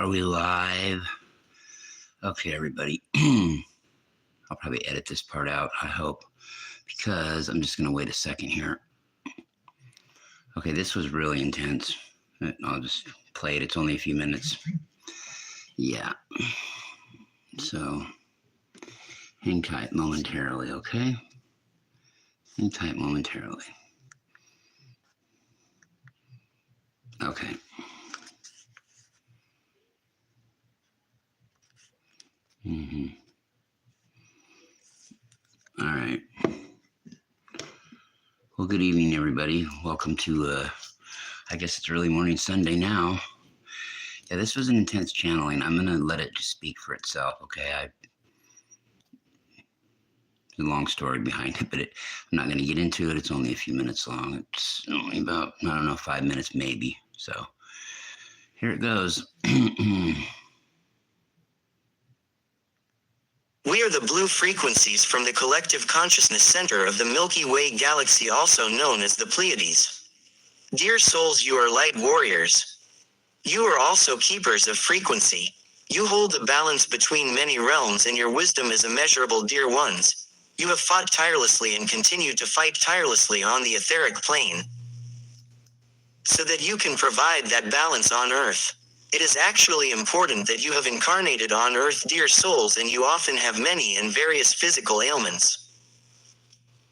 Are we live? Okay, everybody. I'll probably edit this part out, I hope, because I'm just going to wait a second here. Okay, this was really intense. I'll just play it. It's only a few minutes. Yeah. So, hang tight momentarily, okay? Hang tight momentarily. Okay. All right. Well, good evening, everybody. Welcome to, I guess it's early morning Sunday now. Yeah, this was an intense channeling. I'm going to let it just speak for itself, okay? There's a long story behind it, but I'm not going to get into it. It's only a few minutes long. It's only about, 5 minutes maybe. So, here it goes. We are the blue frequencies from the collective consciousness center of the Milky Way galaxy, also known as the Pleiades. Dear souls, you are light warriors. You are also keepers of frequency. You hold the balance between many realms, and your wisdom is immeasurable, dear ones. You have fought tirelessly and continue to fight tirelessly on the etheric plane, so that you can provide that balance on Earth. It is actually important that you have incarnated on Earth, dear souls, and you often have many and various physical ailments.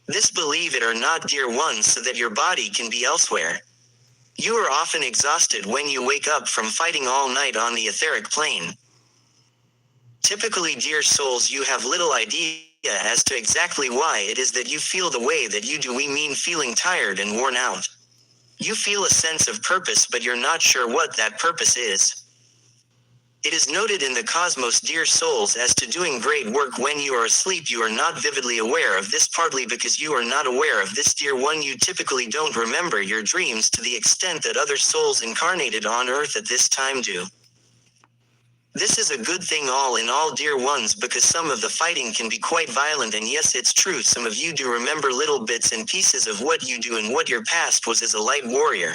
This, believe it or not, dear ones, so that your body can be elsewhere. You are often exhausted when you wake up from fighting all night on the etheric plane. Typically, dear souls, you have little idea as to exactly why it is that you feel the way that you do. We mean feeling tired and worn out. You feel a sense of purpose, but you're not sure what that purpose is. It is noted in the cosmos, dear souls, as to doing great work when you are asleep. You are not vividly aware of this, partly because you are not aware of this, dear one. You typically don't remember your dreams to the extent that other souls incarnated on Earth at this time do. This is a good thing all in all, dear ones, because some of the fighting can be quite violent, and yes, it's true, some of you do remember little bits and pieces of what you do and what your past was as a light warrior.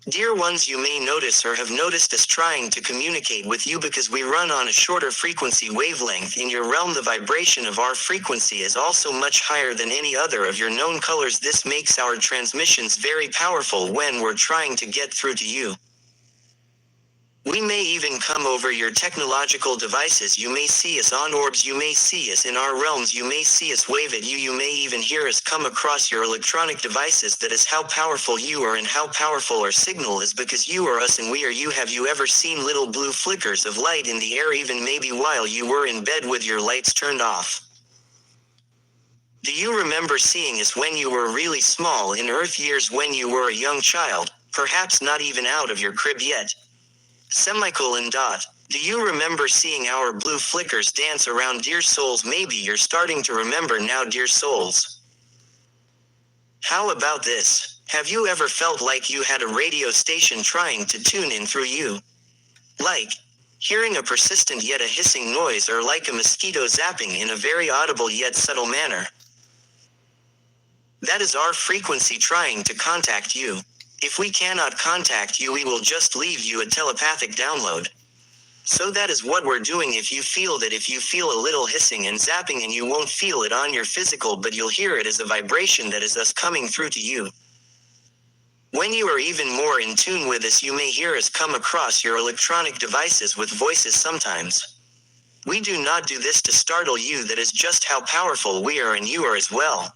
Dear ones, you may notice or have noticed us trying to communicate with you because we run on a shorter frequency wavelength. In your realm, the vibration of our frequency is also much higher than any other of your known colors. This makes our transmissions very powerful when we're trying to get through to you. We may even come over your technological devices. You may see us on orbs. You may see us in our realms. You may see us wave at you. You may even hear us come across your electronic devices. That is how powerful you are and how powerful our signal is, because you are us and we are you. Have you ever seen little blue flickers of light in the air, even maybe while you were in bed with your lights turned off? Do you remember seeing us when you were really small in Earth years, when you were a young child, perhaps not even out of your crib yet? Semicolon dot. Do you remember seeing our blue flickers dance around, dear souls? Maybe you're starting to remember now, dear souls. How about this? Have you ever felt like you had a radio station trying to tune in through you? Like hearing a persistent yet a hissing noise, or like a mosquito zapping in a very audible yet subtle manner? That is our frequency trying to contact you. If we cannot contact you, we will just leave you a telepathic download. So that is what we're doing. If you feel a little hissing and zapping, and you won't feel it on your physical, but you'll hear it as a vibration that is us coming through to you. When you are even more in tune with us, you may hear us come across your electronic devices with voices sometimes. We do not do this to startle you. That is just how powerful we are, and you are as well.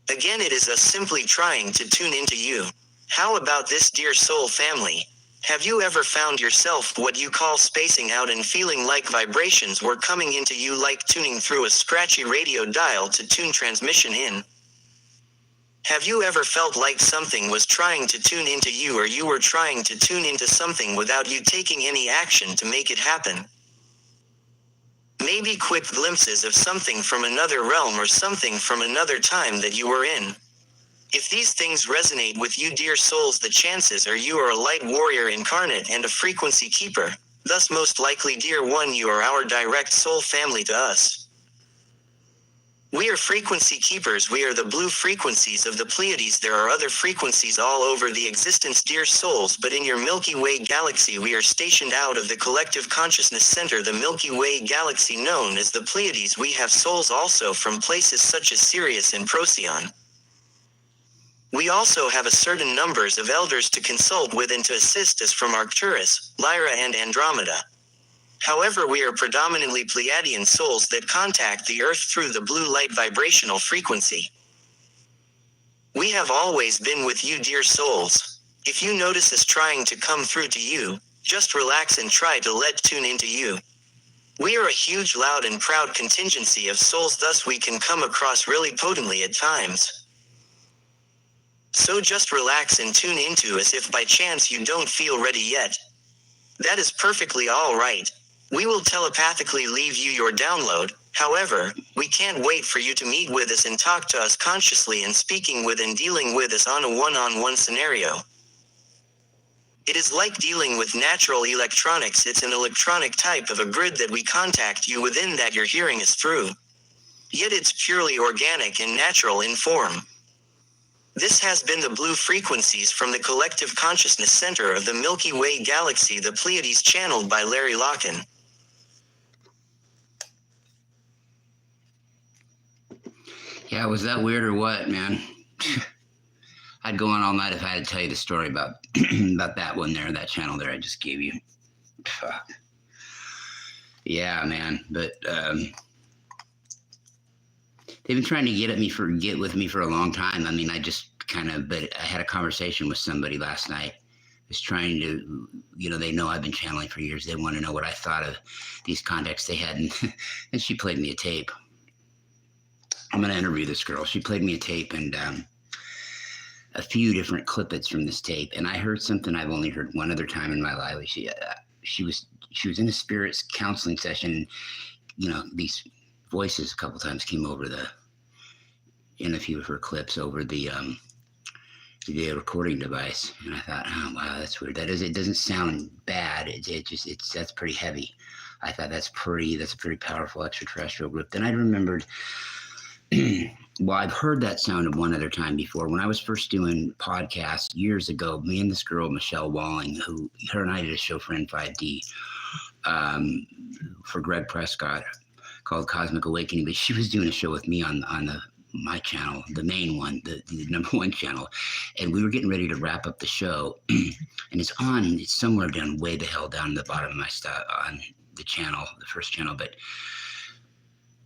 Again, it is us simply trying to tune into you. How about this, dear soul family? Have you ever found yourself what you call spacing out and feeling like vibrations were coming into you, like tuning through a scratchy radio dial to tune transmission in? Have you ever felt like something was trying to tune into you, or you were trying to tune into something without you taking any action to make it happen? Maybe quick glimpses of something from another realm or something from another time that you were in. If these things resonate with you, dear souls, the chances are you are a light warrior incarnate and a frequency keeper. Thus, most likely, dear one, you are our direct soul family to us. We are frequency keepers. We are the blue frequencies of the Pleiades. There are other frequencies all over the existence, dear souls, but in your Milky Way galaxy we are stationed out of the collective consciousness center, the Milky Way galaxy known as the Pleiades. We have souls also from places such as Sirius and Procyon. We also have a certain numbers of elders to consult with and to assist us from Arcturus, Lyra and Andromeda. However, we are predominantly Pleiadian souls that contact the Earth through the blue light vibrational frequency. We have always been with you, dear souls. If you notice us trying to come through to you, just relax and try to let tune into you. We are a huge, loud and proud contingency of souls, thus we can come across really potently at times. So just relax and tune into us if by chance you don't feel ready yet. That is perfectly alright. We will telepathically leave you your download. However, we can't wait for you to meet with us and talk to us consciously and speaking with and dealing with us on a one-on-one scenario. It is like dealing with natural electronics. It's an electronic type of a grid that we contact you within, that you're hearing us through. Yet it's purely organic and natural in form. This has been the blue frequencies from the collective consciousness center of the Milky Way galaxy, the Pleiades, channeled by Larry Locken. Yeah, was that weird or what, man? I'd go on all night if I had to tell you the story about about that one there, that channel there I just gave you. Fuck. Yeah, man. But they've been trying to get with me for a long time. I mean, but I had a conversation with somebody last night. Was trying to, they know I've been channeling for years. They want to know what I thought of these contacts they had, and she played me a tape. I'm going to interview this girl. She played me a tape and a few different clippets from this tape, and I heard something I've only heard one other time in my life. She was in a spirits counseling session. These voices a couple times came over in a few of her clips over the recording device, and I thought, oh wow, that's weird. It doesn't sound bad. That's pretty heavy. I thought that's a pretty powerful extraterrestrial group. Then I remembered. Well, I've heard that sound one other time before. When I was first doing podcasts years ago, me and this girl, Michelle Walling, her and I did a show for N5D for Greg Prescott called Cosmic Awakening, but she was doing a show with me on my channel, the main one, the number one channel, and we were getting ready to wrap up the show, and it's somewhere way the hell down the bottom of my stuff on the channel, the first channel, but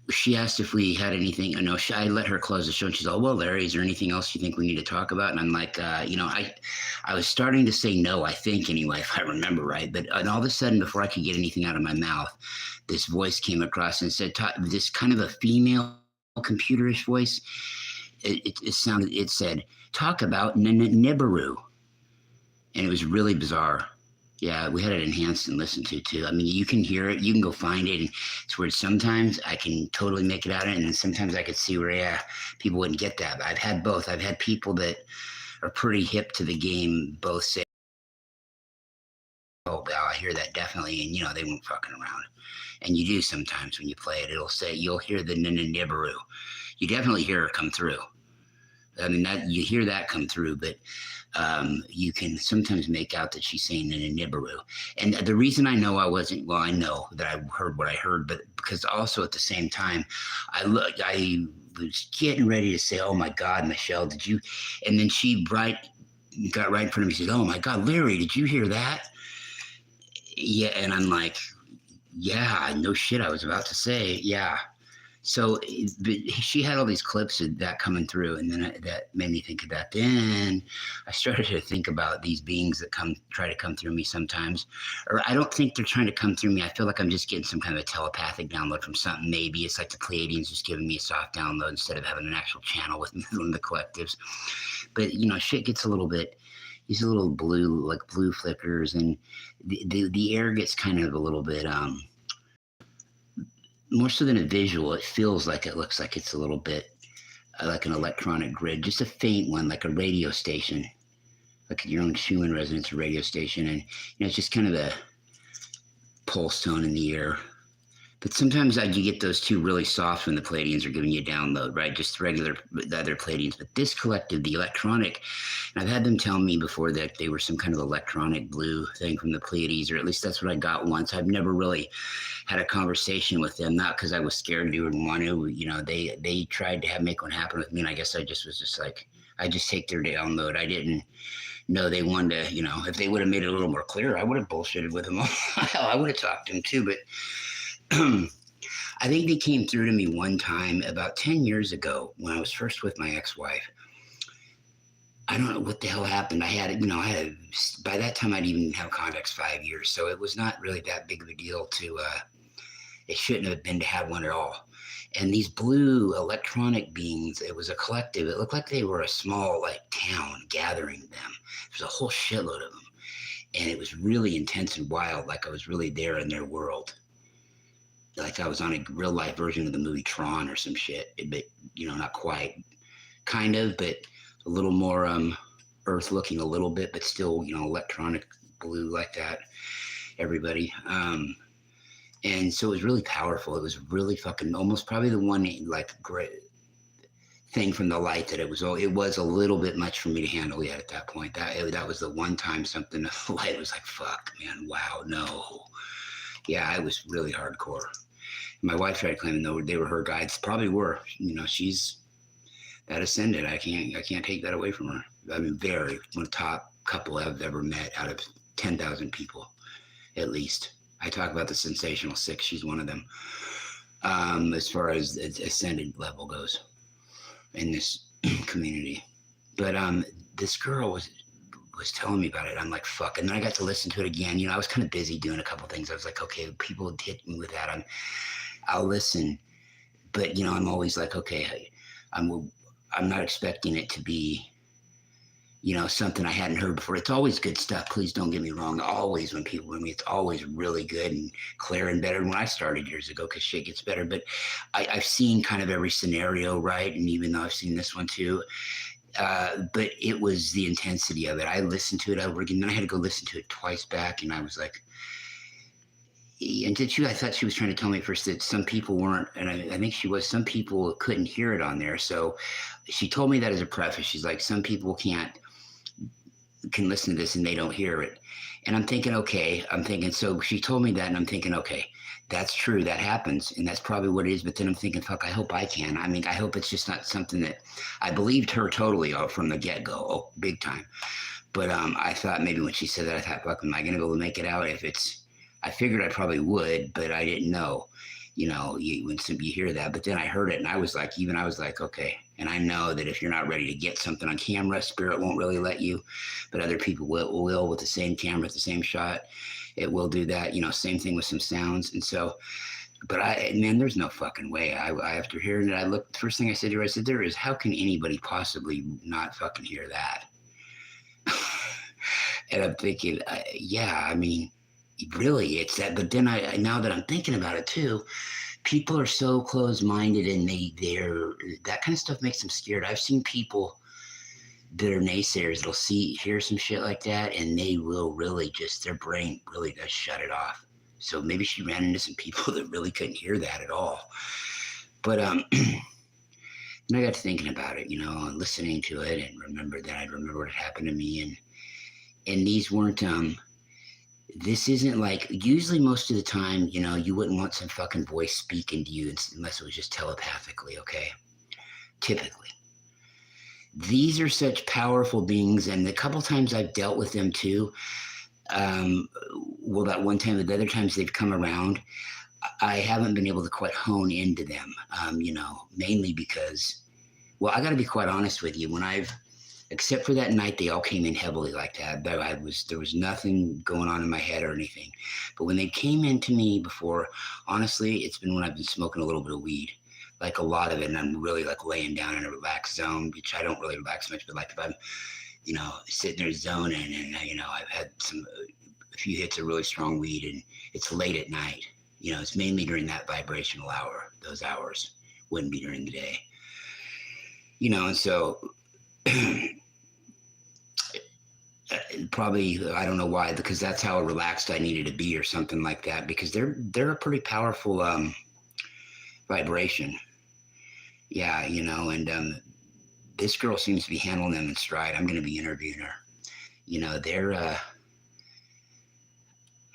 she asked if we had anything. No, I let her close the show, and she's all, well, Larry, is there anything else you think we need to talk about? And I'm like, I was starting to say no, I think anyway, if I remember right. And all of a sudden, before I could get anything out of my mouth, this voice came across and said, this kind of a female computerish voice. It said, talk about Nibiru. And it was really bizarre. Yeah, we had it enhanced and listened to too. I mean, you can hear it. You can go find it. And it's where sometimes I can totally make it out, and then sometimes I could see where, people wouldn't get that. But I've had both. I've had people that are pretty hip to the game both say, oh, well, I hear that definitely. And, they weren't fucking around. And you do sometimes when you play it. It'll say, you'll hear the Nibiru. You definitely hear it come through. I mean, you hear that come through, but you can sometimes make out that she's saying in a Nibiru. And the reason I know I know that I heard what I heard, but because also at the same time, I was getting ready to say, oh my God, Michelle, did you? And then she got right in front of me and said, oh my God, Larry, did you hear that? Yeah. And I'm like, yeah, no shit. I was about to say, yeah. So she had all these clips of that coming through, and then that made me think of that. Then I started to think about these beings that try to come through me sometimes, or I don't think they're trying to come through me. I feel like I'm just getting some kind of a telepathic download from something. Maybe it's like the Pleiadians just giving me a soft download instead of having an actual channel with me from the collectives. But shit gets a little bit. These little blue flickers, and the air gets kind of a little bit more so than a visual. It feels like it looks like it's a little bit like an electronic grid, just a faint one, like a radio station, like your own Schumann resonance radio station. And it's just kind of a pulse tone in the air. But sometimes you get those two really soft when the Pleiadians are giving you a download, right? Just the other Pleiadians. But this collective, the electronic, and I've had them tell me before that they were some kind of electronic blue thing from the Pleiades, or at least that's what I got once. I've never really had a conversation with them, not because I was scared to or want to. You know, they tried to make one happen with me, and I guess I just was just like, I just take their download. I didn't know they wanted to, you know, if they would have made it a little more clear, I would have bullshitted with them. Hell, I would have talked to them too, but I think they came through to me one time about 10 years ago when I was first with my ex-wife. I don't know what the hell happened. By that time I'd even have contacts 5 years. So it was not really that big of a deal it shouldn't have been to have one at all. And these blue electronic beings, it was a collective. It looked like they were a small town gathering them. There's a whole shitload of them. And it was really intense and wild. Like I was really there in their world. Like I was on a real life version of the movie Tron or some shit, but not quite, kind of, but a little more Earth looking a little bit, but still electronic blue like that. Everybody, and so it was really powerful. It was really fucking almost probably the one great thing from the light that it was a little bit much for me to handle yet at that point. That was the one time something the light was like, fuck, man, wow, no. Yeah, it was really hardcore. My wife tried claiming though they were her guides. Probably were. She's that ascended. I can't take that away from her. I mean, one of the top couple I've ever met out of 10,000 people, at least. I talk about the sensational six. She's one of them. As far as the ascended level goes in this community, but this girl was telling me about it. I'm like, fuck. And then I got to listen to it again. I was kind of busy doing a couple things. I was like, okay, people hit me with that. I'll listen. But, I'm always like, okay, I'm not expecting it to be, something I hadn't heard before. It's always good stuff. Please don't get me wrong. Always when people with me, it's always really good and clear and better than when I started years ago because shit gets better. But I've seen kind of every scenario, right? And even though I've seen this one too, but it was the intensity of it. I listened to it over again. Then I had to go listen to it twice back, and I was like, and I thought she was trying to tell me at first that some people weren't, and I think she was, some people couldn't hear it on there. So she told me that as a preface. She's like, some people can listen to this and they don't hear it. And I'm thinking, okay, so she told me that, and I'm thinking, okay, that's true. That happens. And that's probably what it is. But then I'm thinking, fuck, I hope I can. I mean, I hope it's just not something that I believed her totally from the get-go. Oh, big time. But I thought maybe when she said that, I thought, fuck, am I going to be able to make it out? I figured I probably would, but I didn't know, when you hear that. But then I heard it, and I was like, okay. And I know that if you're not ready to get something on camera, spirit won't really let you, but other people will with the same camera, with the same shot. It will do that, same thing with some sounds. And so, but there's no fucking way. After hearing it, the first thing I said to her, I said, how can anybody possibly not fucking hear that? And I'm thinking, yeah, I mean, really, it's that. But then now that I'm thinking about it too, people are so closed-minded, and they're that kind of stuff makes them scared. I've seen people that are naysayers that'll hear some shit like that, and they will really their brain really does shut it off. So maybe she ran into some people that really couldn't hear that at all. But and I got to thinking about it, and listening to it, and I remember what had happened to me, and these weren't this isn't like, usually most of the time, you wouldn't want some fucking voice speaking to you unless it was just telepathically, okay? Typically. These are such powerful beings, and the couple times I've dealt with them too, that one time, the other times they've come around, I haven't been able to quite hone into them, mainly because, well, I got to be quite honest with you, except for that night, they all came in heavily like that. There was nothing going on in my head or anything. But when they came into me before, honestly, it's been when I've been smoking a little bit of weed, like a lot of it, and I'm really like laying down in a relaxed zone, which I don't really relax much, but like if I'm, sitting there zoning, and I've had a few hits of really strong weed, and it's late at night. It's mainly during that vibrational hour. Those hours wouldn't be during the day. And so probably, I don't know why, because that's how relaxed I needed to be or something like that, because they're a pretty powerful vibration. Yeah, you know, and this girl seems to be handling them in stride. I'm going to be interviewing her. You know,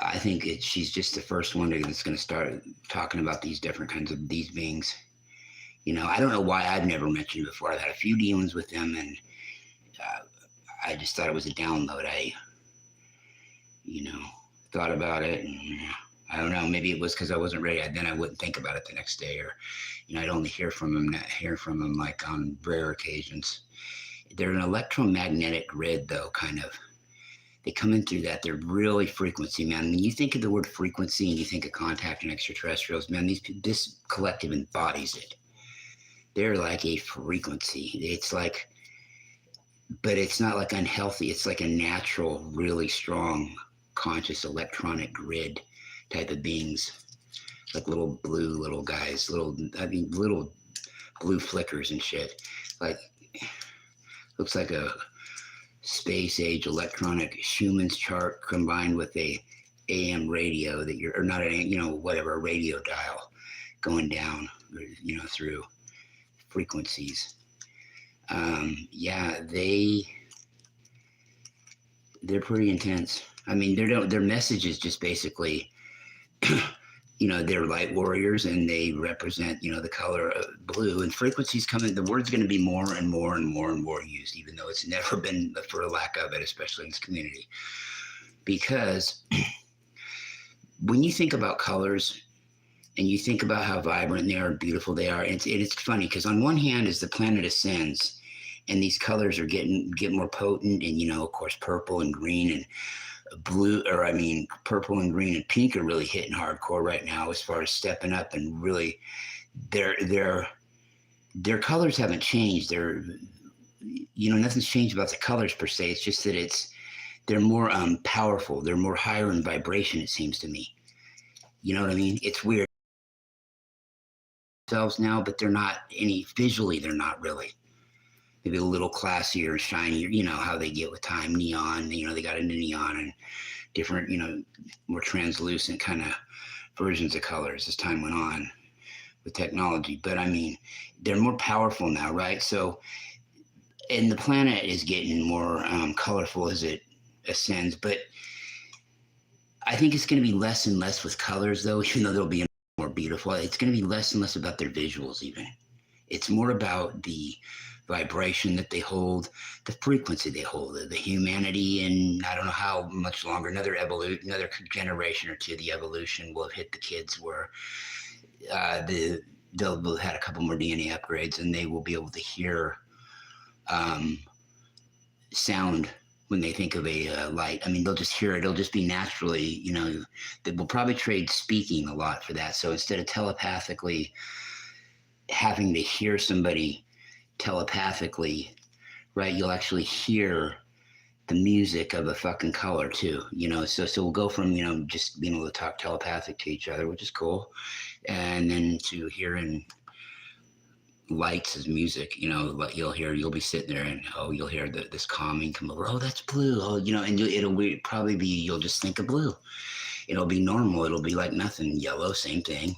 I think she's just the first one that's going to start talking about these different kinds of these beings. You know, I don't know why I've never mentioned before. I've had a few dealings with them, and uh, I just thought it was a download. You know, thought about it, and I don't know. Maybe it was because I wasn't ready. Then I wouldn't think about it the next day, or you know, I'd only hear from them like on rare occasions. They're an electromagnetic grid, though, kind of. They come in through that. They're really frequency, man. When you think of the word frequency and you think of contact and extraterrestrials, man, this collective embodies it. They're like a frequency. It's like, but it's not like unhealthy. It's like a natural, really strong, conscious electronic grid type of beings, like little blue little guys, little blue flickers and shit. Like, looks like a space age electronic Schumann's chart combined with a AM radio that or not a, you know, whatever, a radio dial going down, you know, through frequencies. Yeah, they're pretty intense. I mean, their message is just basically, you know, they're light warriors and they represent, you know, the color of blue, and frequencies coming. The word's going to be more and more and more and more used, even though it's never been for a lack of it, especially in this community. Because when you think about colors and you think about how vibrant they are, beautiful they are, and it's funny because on one hand, as the planet ascends and these colors are get more potent, and you know, of course, purple and green and blue, or I mean, purple and green and pink are really hitting hardcore right now as far as stepping up, and really, their colors haven't changed. You know, nothing's changed about the colors per se. It's just that they're more powerful. They're more higher in vibration. It seems to me. You know what I mean? It's weird themselves now, but they're not visually. They're not really. Maybe a little classier, shinier, you know, how they get with time, neon, you know, they got into neon and different, you know, more translucent kind of versions of colors as time went on with technology. But I mean, they're more powerful now, right? So, and the planet is getting more colorful as it ascends, but I think it's going to be less and less with colors, though, even though they'll be more beautiful. It's going to be less and less about their visuals, even. It's more about the vibration that they hold, the frequency they hold, the humanity, and I don't know how much longer, another generation or two, the evolution will have hit the kids where they'll have had a couple more DNA upgrades and they will be able to hear sound when they think of a light. I mean, they'll just hear it. It'll just be naturally, you know, they will probably trade speaking a lot for that. So instead of telepathically having to hear somebody telepathically, right, you'll actually hear the music of a fucking color too, you know. So we'll go from, you know, just being able to talk telepathic to each other, which is cool, and then to hearing lights as music, you know. Like you'll be sitting there and you'll hear this calming come over, oh, that's blue, oh, you know, and probably be, you'll just think of blue. It'll be normal, it'll be like nothing. Yellow, same thing.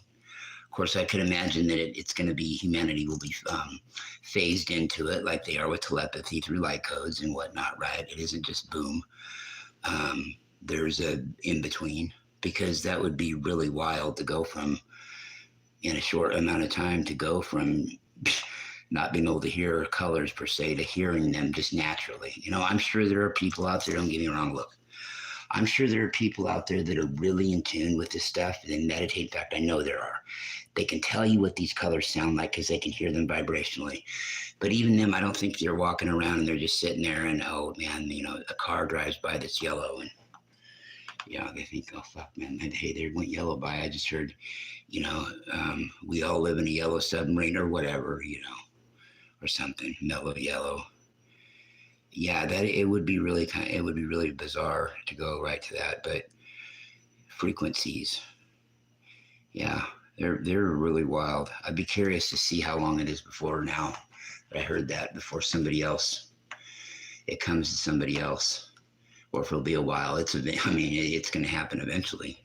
Of course, I could imagine that it's going to be, humanity will be phased into it like they are with telepathy through light codes and whatnot, right? It isn't just boom. There's a in between, because that would be really wild to go from, in a short amount of time, to go from not being able to hear colors per se to hearing them just naturally. You know, I'm sure there are people out there, don't get me wrong, look, I'm sure there are people out there that are really in tune with this stuff. They meditate. In fact, I know there are. They can tell you what these colors sound like because they can hear them vibrationally. But even them, I don't think they're walking around and they're just sitting there and, oh man, you know, a car drives by that's yellow and, yeah, they think, oh fuck, man, hey, they went yellow by. I just heard, you know, we all live in a yellow submarine or whatever, you know, or something, mellow yellow. Yeah, that it would be really bizarre to go right to that, but frequencies, yeah, they're really wild. I'd be curious to see how long it is before now that I heard that, before somebody else, it comes to somebody else, or if it'll be a while. I mean, it's going to happen eventually.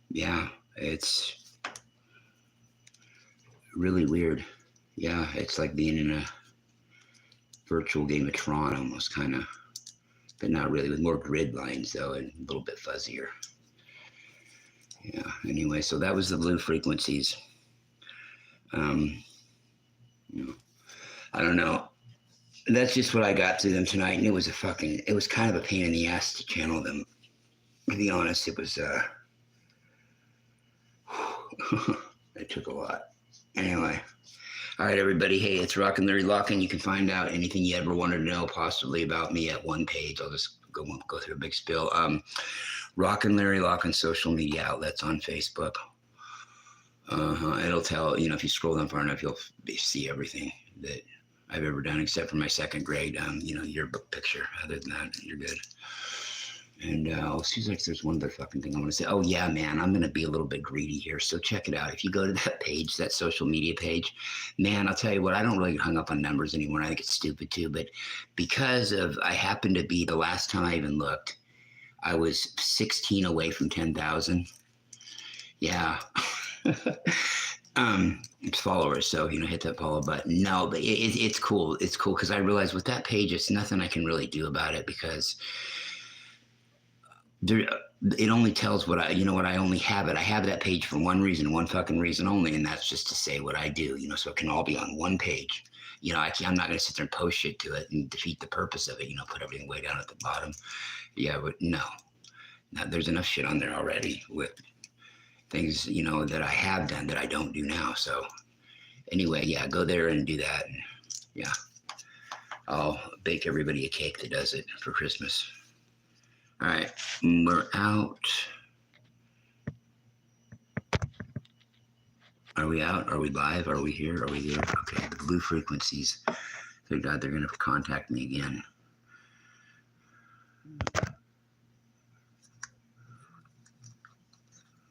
Yeah, it's really weird. Yeah, it's like being in a virtual game of Tron almost, kind of, but not really, with more grid lines though, and a little bit fuzzier. Yeah, anyway, so that was the blue frequencies. You know, I don't know. That's just what I got through them tonight, and it was kind of a pain in the ass to channel them. To be honest, it was, it took a lot. Anyway. All right, everybody. Hey, it's Rockin' Larry Lockin'. You can find out anything you ever wanted to know possibly about me at one page. I'll just go through a big spill. Rockin' Larry Lockin' social media outlets on Facebook. It'll tell, if you scroll down far enough, you'll see everything that I've ever done except for my second grade, yearbook picture. Other than that, you're good. And it seems like there's one other fucking thing I want to say. Oh, yeah, man, I'm going to be a little bit greedy here. So check it out. If you go to that page, that social media page, man, I'll tell you what, I don't really get hung up on numbers anymore. I think it's stupid too. But because I happened to be, the last time I even looked, I was 16 away from 10,000. Yeah. It's followers. So, hit that follow button. No, but it's cool. It's cool because I realized with that page, it's nothing I can really do about it because it only tells what I only have it. I have that page for one reason, one fucking reason only, and that's just to say what I do, so it can all be on one page. I'm not going to sit there and post shit to it and defeat the purpose of it, put everything way down at the bottom. Yeah, but no, there's enough shit on there already with things, that I have done that I don't do now. So anyway, yeah, go there and do that. And yeah, I'll bake everybody a cake that does it for Christmas. All right, we're out. Are we out? Are we live? Are we here? Are we there? Okay, the blue frequencies. Thank God they're going to contact me again.